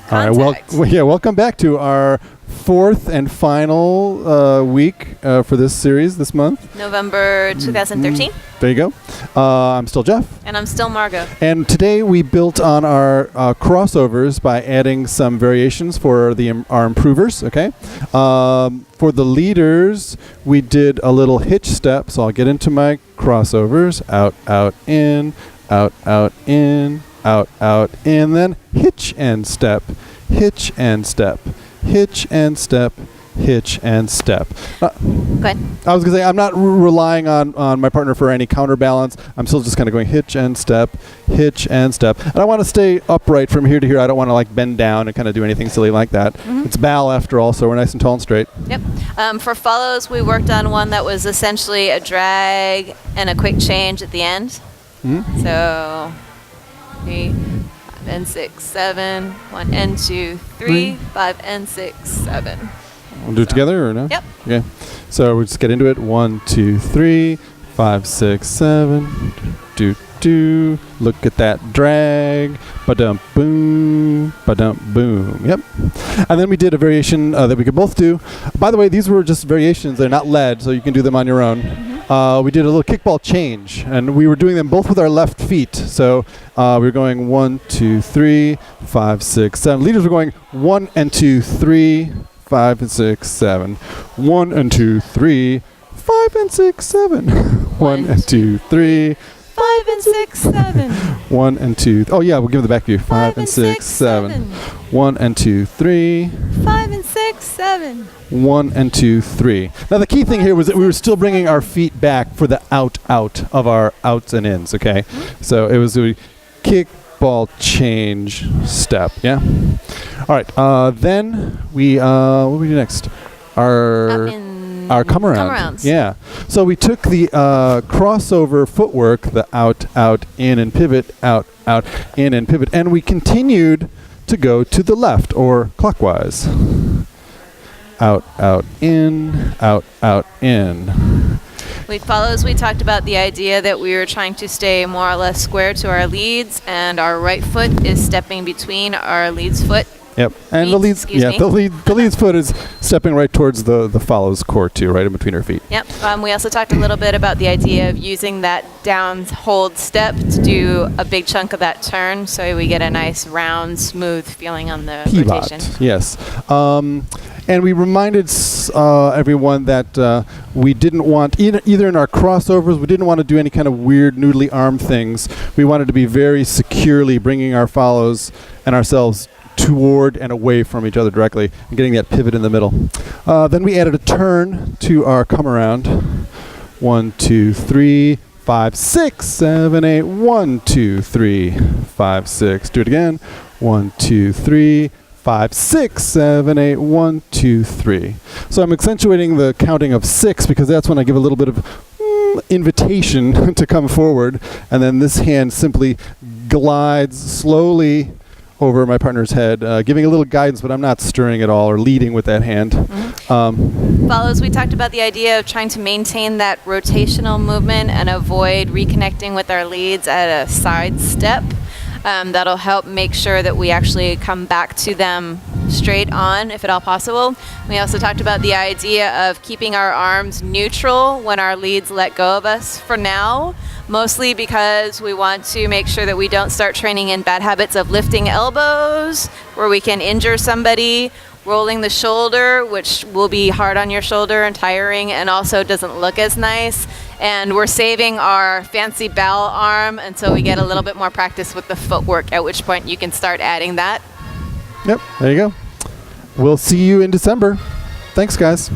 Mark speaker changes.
Speaker 1: Contact.
Speaker 2: All right. Welcome back to our fourth and final week for this series this month.
Speaker 1: November 2013.
Speaker 2: There you go. I'm still Jeff.
Speaker 1: And I'm still Margot.
Speaker 2: And today we built on our crossovers by adding some variations for our improvers, okay? For the leaders, we did a little hitch step. So I'll get into my crossovers. Out, out, in, out, out, in, out, out, in, then hitch and step, hitch and step, hitch and step, hitch and step.
Speaker 1: Go ahead.
Speaker 2: I was going to say, I'm not relying on my partner for any counterbalance. I'm still just kind of going hitch and step, hitch and step. And I want to stay upright from here to here. I don't want to like bend down and kind of do anything silly like that. Mm-hmm. It's Bal after all, so we're nice and tall and straight.
Speaker 1: Yep. For follows, we worked on one that was essentially a drag and a quick change at the end. Mm-hmm. So 3, 5 and 6, 7, 1 and 2, 3, 5 and 6, 7.
Speaker 2: We'll do it together or no?
Speaker 1: Yep.
Speaker 2: Okay. So we'll just get into it. 1, 2, 3, 5, 6, 7. Do. Look at that drag. Ba-dum boom. Ba-dum boom. Yep. And then we did a variation that we could both do. By the way, these were just variations. They're not led, so you can do them on your own. Mm-hmm. We did a little kickball change, and we were doing them both with our left feet. So we were going 1, 2, 3, 5, 6, 7. Leaders were going 1 and 2, 3, 5 and 6, 7. 1 and 2, 3, 5 and 6, 7. 1 and 2, 3,
Speaker 1: 5 and 6, 7.
Speaker 2: 1 and 2. Oh yeah, we'll give the back view. 5 and 6, 7. 1 and 2, 3.
Speaker 1: 5 and 6, 7.
Speaker 2: 1 and 2, 3. Now the key thing here was that we were still bringing our feet back for the out of our outs and ins. Okay, so it was a kick, ball, change, step. Yeah. All right. Then we what do we do next? Our come around. Yeah. So we took the crossover footwork, the out, in, and pivot, out, in, and pivot, and we continued to go to the left or clockwise. Out, in, in.
Speaker 1: We follows, we talked about the idea that we were trying to stay more or less square to our leads, and our right foot is stepping between our lead's foot.
Speaker 2: Yep, and the lead's foot is stepping right towards the follows core too, right in between her feet.
Speaker 1: Yep. We also talked a little bit about the idea of using that down hold step to do a big chunk of that turn, so we get a nice round, smooth feeling on the rotation.
Speaker 2: Yes. And we reminded everyone that we didn't want, either in our crossovers, we didn't want to do any kind of weird noodly arm things. We wanted to be very securely bringing our follows and ourselves toward and away from each other directly and getting that pivot in the middle. Then we added a turn to our come around. 1, 2, 3, 5, 6, 7, 8. 1, 2, 3, 5, 6. Do it again. 1, 2, 3, 5, 6, 7, 8. 1, 2, 3. So I'm accentuating the counting of 6 because that's when I give a little bit of invitation to come forward, and then this hand simply glides slowly over my partner's head, giving a little guidance, but I'm not stirring at all or leading with that hand. Mm-hmm.
Speaker 1: Follows, we talked about the idea of trying to maintain that rotational movement and avoid reconnecting with our leads at a side step. That'll help make sure that we actually come back to them straight on, if at all possible. We also talked about the idea of keeping our arms neutral when our leads let go of us for now, mostly because we want to make sure that we don't start training in bad habits of lifting elbows, where we can injure somebody, rolling the shoulder, which will be hard on your shoulder and tiring and also doesn't look as nice. And we're saving our fancy Bal arm until we get a little bit more practice with the footwork, at which point you can start adding that.
Speaker 2: Yep, there you go. We'll see you in December. Thanks, guys.